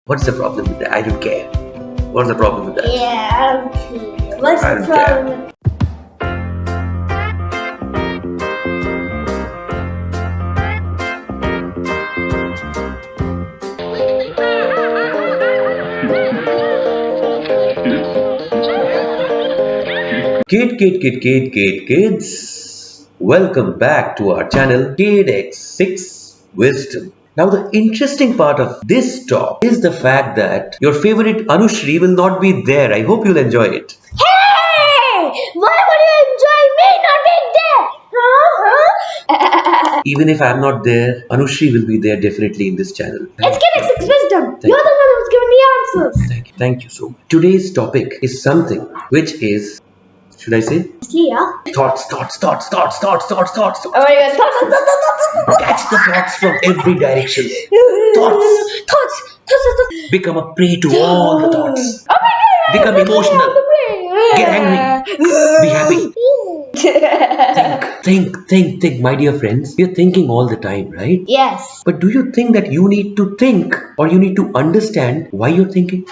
What's the problem with that? I don't care. What's the problem with that? Yeah, I don't care. What's I the don't care. problem with Kids. Welcome back to our channel KidX6 Wisdom. Now the interesting part of this talk is the fact that your favorite Anushri will not be there. I hope you'll enjoy it. Hey! Why would you enjoy me not being there? Even if I'm not there, Anushri will be there definitely in this channel. It's Kinex's wisdom. Thank You're you. the one who's giving the answers. Thank you so much. Today's topic is something which is, should I say? Yeah. Thoughts. Oh my god. Catch the thoughts from every direction. Thoughts. Become a prey to all the thoughts. Oh my god. Become emotional. Get angry. Be happy. Think, my dear friends. You're thinking all the time, right? Yes. But do you think that you need to think or you need to understand why you're thinking?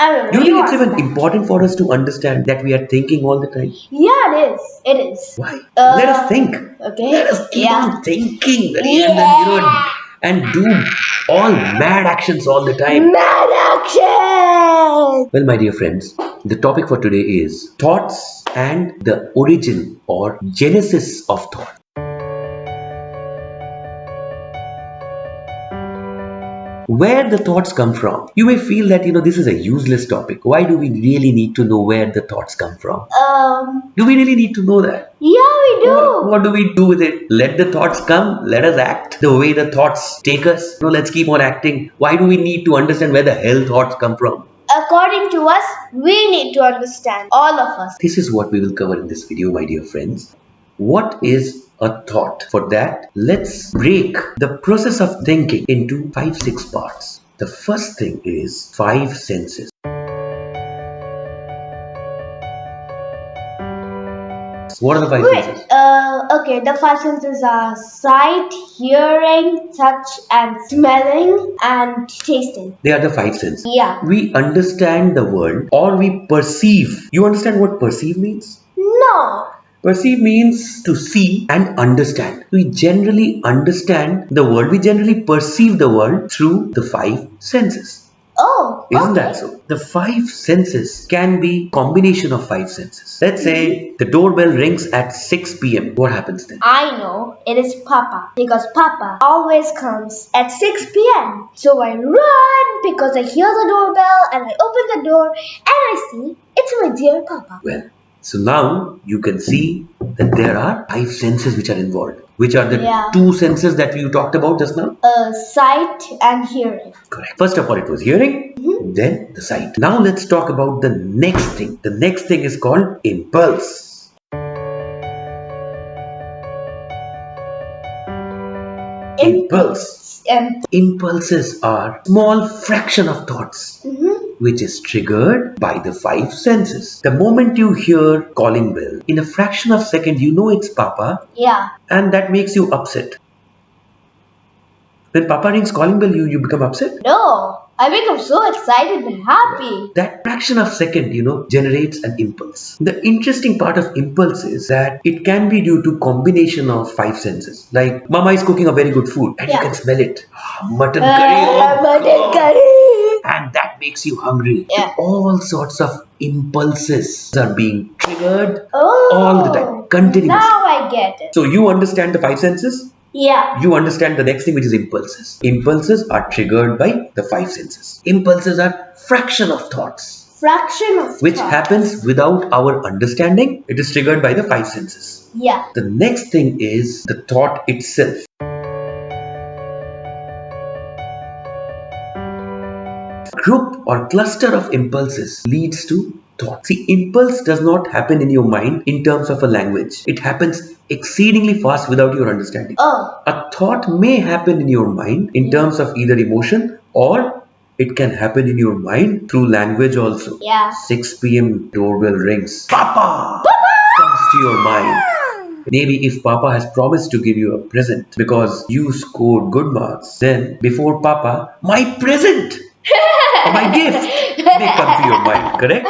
I don't know. Do you think it's ask even that. important for us to understand that we are thinking all the time? Yeah, it is. It is. Why? Let us think. Okay. Let us keep Yeah. on thinking. Yeah. And do all mad actions all the time. Mad action. Well, my dear friends, the topic for today is thoughts and the origin or genesis of thought. Where the thoughts come from. You may feel that this is a useless topic. Why do we really need to know where the thoughts come from? Do we really need to know that? Yeah, we do. What do we do with it? Let the thoughts come. Let us act the way the thoughts take us. Let's keep on acting. Why do we need to understand where the hell thoughts come from? According to us, we need to understand. All of us. This is what we will cover in this video, my dear friends. What is a thought? For that, let's break the process of thinking into 5-6 parts. The first thing is 5 senses. What are the 5 senses? Okay, the 5 senses are sight, hearing, touch, and smelling, and tasting. They are the 5 senses. Yeah. We understand the world or we perceive. You understand what perceive means? No. Perceive means to see and understand. We generally understand the world. We generally perceive the world through the 5 senses. Oh, Isn't okay. that so? The 5 senses can be combination of 5 senses. Let's say the doorbell rings at 6 p.m. What happens then? I know it is Papa because Papa always comes at 6 p.m. So I run because I hear the doorbell and I open the door and I see it's my dear Papa. Well, so now you can see that there are 5 senses which are involved. Which are the Yeah. 2 senses that you talked about just now? Sight and hearing. Correct. First of all, it was hearing, then the sight. Now let's talk about the next thing. The next thing is called impulse. Impulse. Impulses are small fraction of thoughts which is triggered by the 5 senses. The moment you hear calling bell, in a fraction of second you know it's Papa Yeah. and that makes you upset. When Papa rings calling bell, you become upset. No, I become so excited and happy. That fraction of second, generates an impulse. The interesting part of impulse is that it can be due to combination of 5 senses. Like Mama is cooking a very good food and you Yeah. can smell it. Mutton curry. oh Mutton God. curry. And that makes you hungry. Yeah. All sorts of impulses are being triggered Oh, all the time, continuously. Now I get it. So you understand the 5 senses? Yeah. You understand the next thing, which is impulses. Impulses are triggered by the 5 senses. Impulses are fraction of thoughts, Fraction of which thought. happens without our understanding. It is triggered by the 5 senses. Yeah. The next thing is the thought itself. Group or cluster of impulses leads to thought. See, impulse does not happen in your mind in terms of a language. It happens exceedingly fast without your understanding. Oh. A thought may happen in your mind in terms of either emotion or it can happen in your mind through language also. Yeah. 6 p.m. doorbell rings. Papa! Comes to your mind. Maybe if Papa has promised to give you a present because you scored good marks, then before Papa, my present or my gift may come to your mind, correct?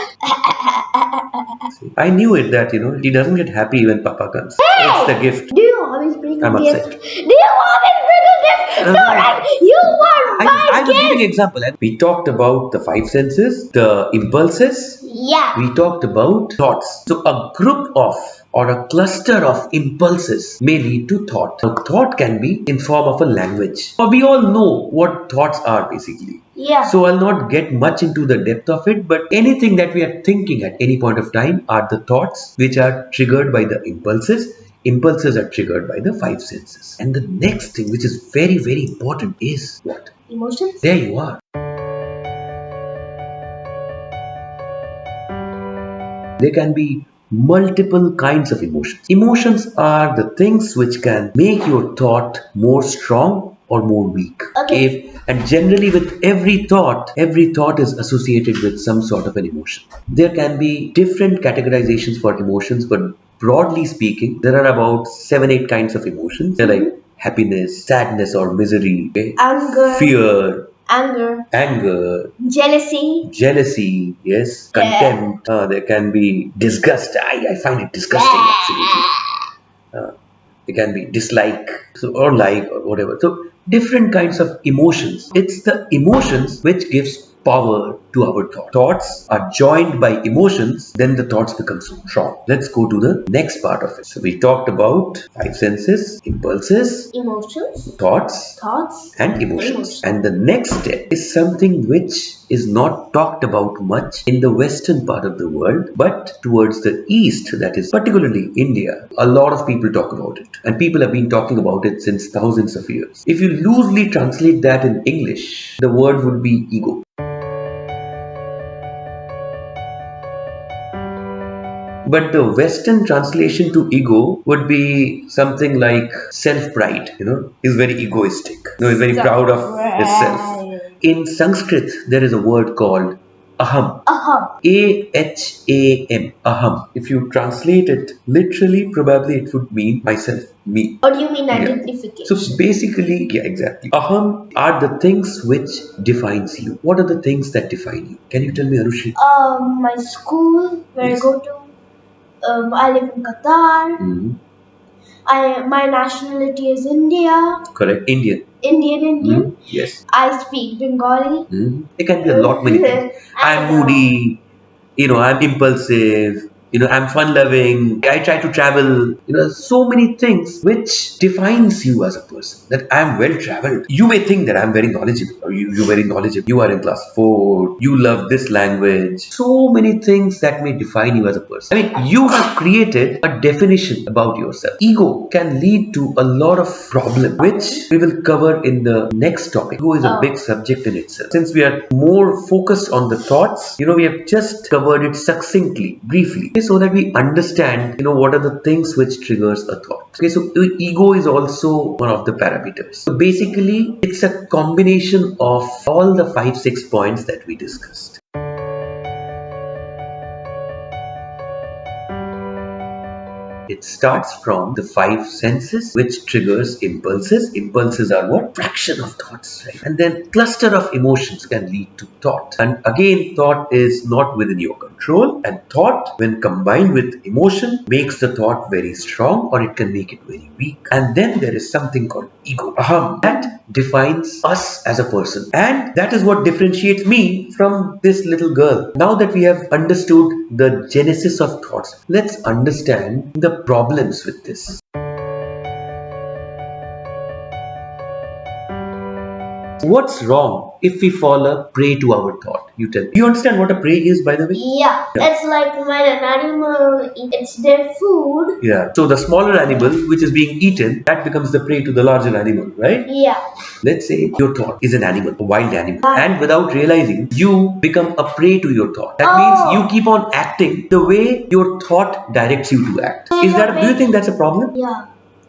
See, I knew it that, he doesn't get happy when Papa comes. It's the gift. Do you always bring a I'm gift? upset. Do you always bring a gift? Uh, No, right? You want my I was gift. giving example. We talked about the five senses, the impulses. Yeah. We talked about thoughts. So a group of or a cluster of impulses may lead to thought. A thought can be in form of a language. We all know what thoughts are basically. Yeah. So I'll not get much into the depth of it, but anything that we are thinking at any point of time are the thoughts which are triggered by the impulses. Impulses are triggered by the five senses. And the next thing, which is very, very important, is what? Emotions? There you are. There can be multiple kinds of emotions. Emotions are the things which can make your thought more strong or more weak. Okay. And generally with every thought is associated with some sort of an emotion. There can be different categorizations for emotions, but broadly speaking, there are about 7-8 kinds of emotions. They're like happiness, sadness or misery, okay? Anger. Fear, Anger. anger, Jealousy. yes, Yeah. contempt. There can be disgust. I find it disgusting, absolutely. It can be dislike, or like, or whatever. So different kinds of emotions. It's the emotions which gives power to our thought. Thoughts are joined by emotions, then the thoughts become so strong. Let's go to the next part of it. So we talked about five senses, impulses, Emotions. thoughts, and emotions. And the next step is something which is not talked about much in the western part of the world, but towards the east, that is particularly India, a lot of people talk about it. And people have been talking about it since thousands of years. If you loosely translate that in English, the word would be ego. But the Western translation to ego would be something like self-pride, is very egoistic. Is very proud of itself. In Sanskrit, there is a word called aham. A-H-A-M. Aham. If you translate it literally, probably it would mean myself, me. Or do you mean Yeah. identification? So basically, yeah, exactly. Aham are the things which defines you. What are the things that define you? Can you tell me, Anushri? My school, where Yes. I go to. I live in Qatar. Mhm. My nationality is India. Correct. Indian. Indian. Yes. I speak Bengali. It can be a lot many things. I'm And, moody, I'm impulsive, I'm fun loving, I try to travel, so many things which defines you as a person. That I'm well traveled. You may think that I'm very knowledgeable, or you're very knowledgeable. You are in class 4, you love this language. So many things that may define you as a person. I mean, you have created a definition about yourself. Ego can lead to a lot of problems, which we will cover in the next topic. Ego is a big subject in itself. Since we are more focused on the thoughts, we have just covered it succinctly, briefly, okay, so that we understand, what are the things which triggers a thought. Okay, so ego is also one of the parameters. So basically, it's a combination of all the 5-6 points that we discussed. It starts from the five senses, which triggers impulses. Impulses are what? Fraction of thoughts, right? And then cluster of emotions can lead to thought. And again, thought is not within your control. And thought, when combined with emotion, makes the thought very strong, or it can make it very weak. And then there is something called ego. Aham. That defines us as a person. And that is what differentiates me from this little girl. Now that we have understood the genesis of thoughts, let's understand the problems with this. What's wrong if we fall a prey to our thought? You tell me. Do you understand what a prey is, by the way? Yeah, it's like when an animal eats their food. Yeah. So the smaller animal which is being eaten, that becomes the prey to the larger animal, right? Yeah. Let's say your thought is an animal, a wild animal, and without realizing, you become a prey to your thought. That means you keep on acting the way your thought directs you to act. Do you think that's a problem? Yeah.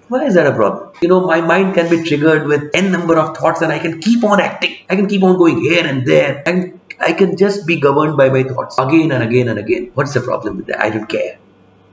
Why is that a problem? My mind can be triggered with n number of thoughts and I can keep on acting. I can keep on going here and there. And I can just be governed by my thoughts again and again and again. What's the problem with that? I don't care.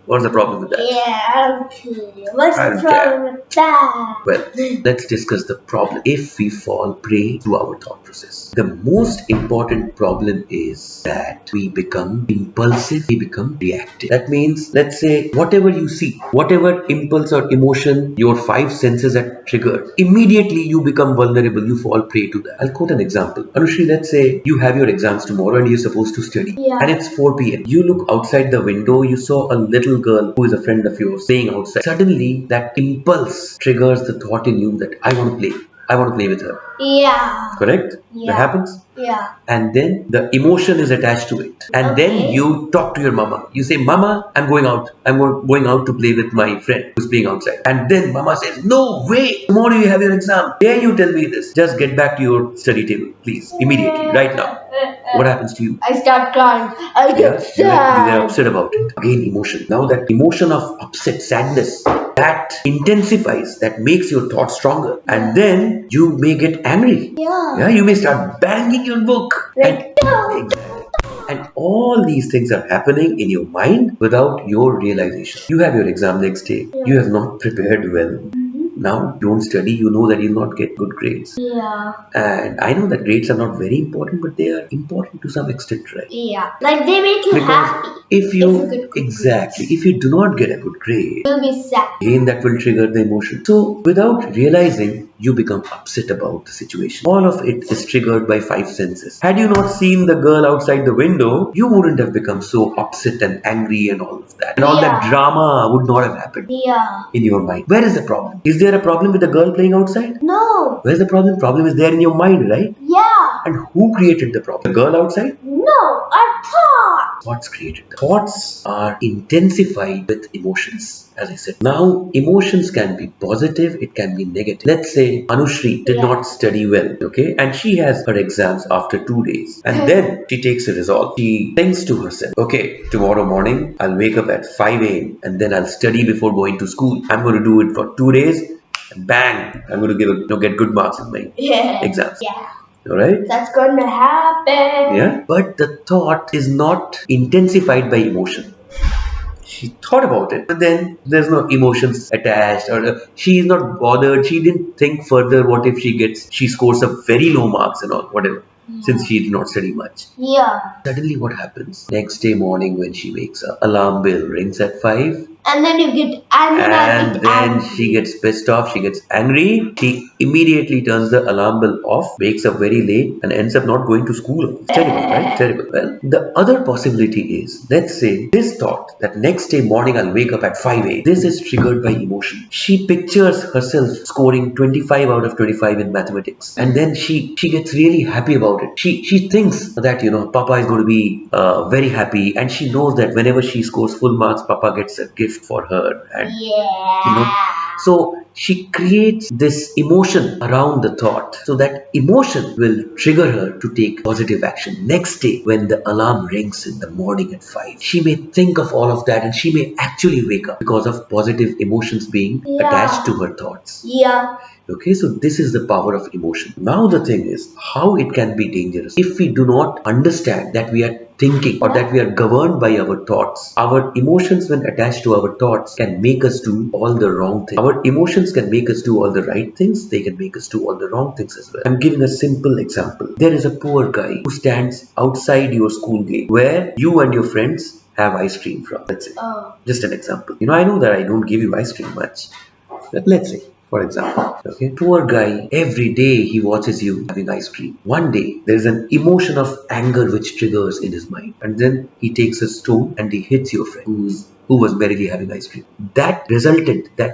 What's the problem with that? Yeah, okay. What's I the don't care. problem with that? Well, let's discuss the problem if we fall prey to our thought process. The most important problem is that we become impulsive, we become reactive. That means, let's say, whatever you see, whatever impulse or emotion your five senses are triggered, immediately you become vulnerable, you fall prey to that. I'll quote an example. Anushri, let's say you have your exams tomorrow and you're supposed to study. Yeah. And it's 4 p.m. You look outside the window, you saw a little girl who is a friend of yours playing outside. Suddenly, that impulse triggers the thought in you that I want to play. I want to play with her. Yeah. Correct? Yeah. That happens? Yeah. And then the emotion is attached to it. And then Okay. you talk to your mama. You say, Mama, I'm going out. I'm going out to play with my friend who's playing outside. And then mama says, No way. Tomorrow you have your exam. Dare you tell me this? Just get back to your study table, please. Immediately, right now. What happens to you? I start crying. I get Yeah, you sad. get upset about it. Again, emotion. Now that emotion of upset, sadness, that intensifies, that makes your thoughts stronger. And then you may get angry. Yeah. You may start banging your book. Like, no. Exactly. And all these things are happening in your mind without your realization. You have your exam next day. You have not prepared well. Now, don't study. You know that you'll not get good grades. Yeah. And I know that grades are not very important, but they are important to some extent, right? Yeah. Like they make you happy. If you get good exactly, if you do not get a good grade, You'll be sad. again that will trigger the emotion. So without realizing, you become upset about the situation. All of it is triggered by five senses. Had you not seen the girl outside the window, you wouldn't have become so upset and angry and all of that. And all that Yeah. drama would not have happened Yeah. in your mind. Where is the problem? Is there a problem with the girl playing outside? No. Where's the problem? Problem is there in your mind, right? Yeah. And who created the problem? The girl outside? No. I thought. Thoughts created. Thoughts are intensified with emotions. As I said, now emotions can be positive, it can be negative. Let's say Anushri did not study well, okay, and she has her exams after 2 days, and then she takes a resolve. She thinks to herself, okay, tomorrow morning I'll wake up at 5 a.m. and then I'll study before going to school. I'm going to do it for 2 days, and bang, I'm going to get good marks in my Yeah. exams. Yeah. Alright? That's gonna happen. Yeah, but the thought is not intensified by emotion. She thought about it, but then there's no emotions attached, or she is not bothered. She didn't think further. What if she scores up very low marks and all, whatever, since she did not study much. Yeah. Suddenly, what happens? Next day morning when she wakes up, alarm bell rings at 5. And then you get angry. And then she gets pissed off, she gets angry, she immediately turns the alarm bell off, wakes up very late, and ends up not going to school. It's terrible, right? Terrible. Well, the other possibility is, let's say this thought that next day morning I'll wake up at 5 a.m. This is triggered by emotion. She pictures herself scoring 25 out of 25 in mathematics, and then she gets really happy about it. She thinks that, Papa is going to be very happy, and she knows that whenever she scores full marks, Papa gets a gift for her. And so she creates this emotion around the thought, so that emotion will trigger her to take positive action. Next day when the alarm rings in the morning at 5, she may think of all of that, and she may actually wake up because of positive emotions being attached to her thoughts. Yeah. Okay, so this is the power of emotion. Now the thing is how it can be dangerous if we do not understand that we are thinking, or that we are governed by our thoughts. Our emotions, when attached to our thoughts, can make us do all the wrong things. Our emotions can make us do all the right things, they can make us do all the wrong things as well. I'm giving a simple example. There is a poor guy who stands outside your school gate where you and your friends have ice cream from. Let's say. Just an example. I know that I don't give you ice cream much, but let's say, for example, okay, poor guy, every day he watches you having ice cream. One day, there is an emotion of anger which triggers in his mind, and then he takes a stone and he hits your friend who was merrily having ice cream. That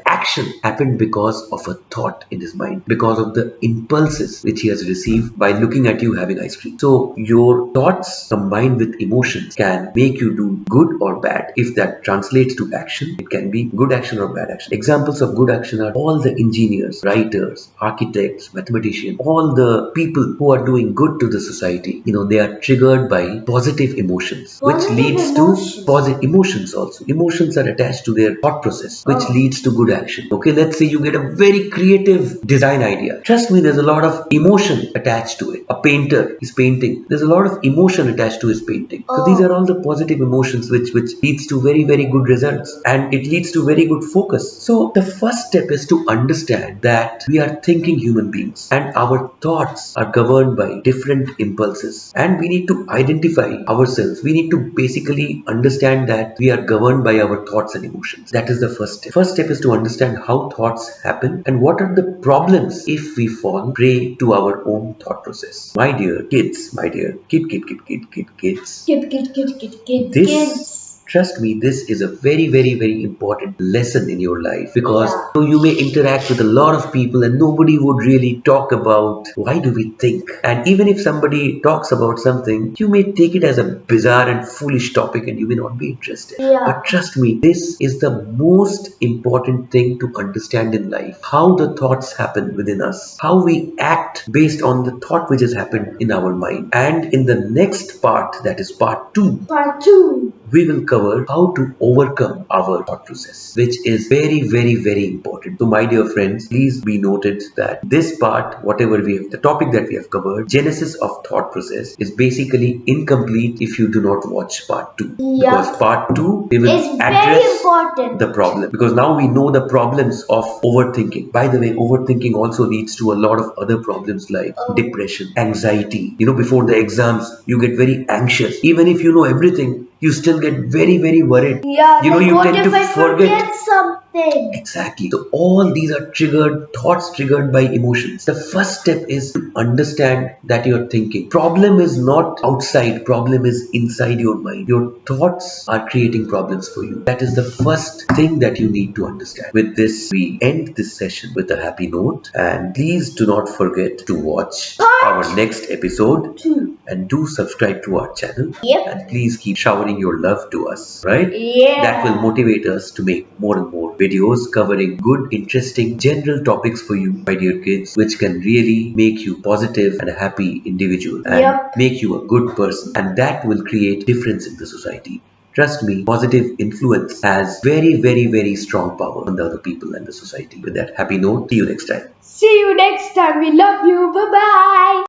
action happened because of a thought in his mind, because of the impulses which he has received by looking at you having ice cream. So your thoughts combined with emotions can make you do good or bad. If that translates to action, it can be good action or bad action. Examples of good action are all the engineers, writers, architects, mathematicians, all the people who are doing good to the society. They are triggered by positive emotions, which leads to positive emotions also. emotions are attached to their thought process, which Oh. leads to good action. Okay, let's say you get a very creative design idea. Trust me, there's a lot of emotion attached to it. A painter is painting. There's a lot of emotion attached to his painting. So these Oh. are all the positive emotions which leads to very, very good results, and it leads to very good focus. So the first step is to understand that we are thinking human beings and our thoughts are governed by different impulses, and we need to identify ourselves. We need to basically understand that we are governed by our thoughts and emotions. That is the first step. First step is to understand how thoughts happen and what are the problems if we fall prey to our own thought process. My dear kids, my dear kids, Kids. this, trust me, this is a very, very, very important lesson in your life, because Yeah. you may interact with a lot of people and nobody would really talk about why do we think. And even if somebody talks about something, you may take it as a bizarre and foolish topic and you may not be interested. Yeah. But trust me, this is the most important thing to understand in life. How the thoughts happen within us, how we act based on the thought which has happened in our mind. And in the next part, that is part 2, Part 2. we will cover how to overcome our thought process, which is very, very, very important. So, my dear friends, please be noted that this part, whatever we have, the topic that we have covered, genesis of thought process, is basically incomplete if you do not watch part 2. Yeah. Because part 2, we will It's very address important. the problem, because now we know the problems of overthinking. By the way, overthinking also leads to a lot of other problems like depression, anxiety. Before the exams, you get very anxious. Even if you know everything, you still get very, very worried. Yeah, like You what tend if to I forget. forget something? Exactly. So all these are thoughts triggered by emotions. The first step is to understand that you're thinking. Problem is not outside, problem is inside your mind. Your thoughts are creating problems for you. That is the first thing that you need to understand. With this, we end this session with a happy note, and please do not forget to watch our next episode. 2. And do subscribe to our channel. Yep. And please keep showering your love to us, right? Yeah. That will motivate us to make more and more videos covering good, interesting, general topics for you, my dear kids, which can really make you positive and a happy individual and Yep. make you a good person. And that will create difference in the society. Trust me, positive influence has very, very, very strong power on the other people and the society. With that happy note, see you next time. See you next time. We love you. Bye bye.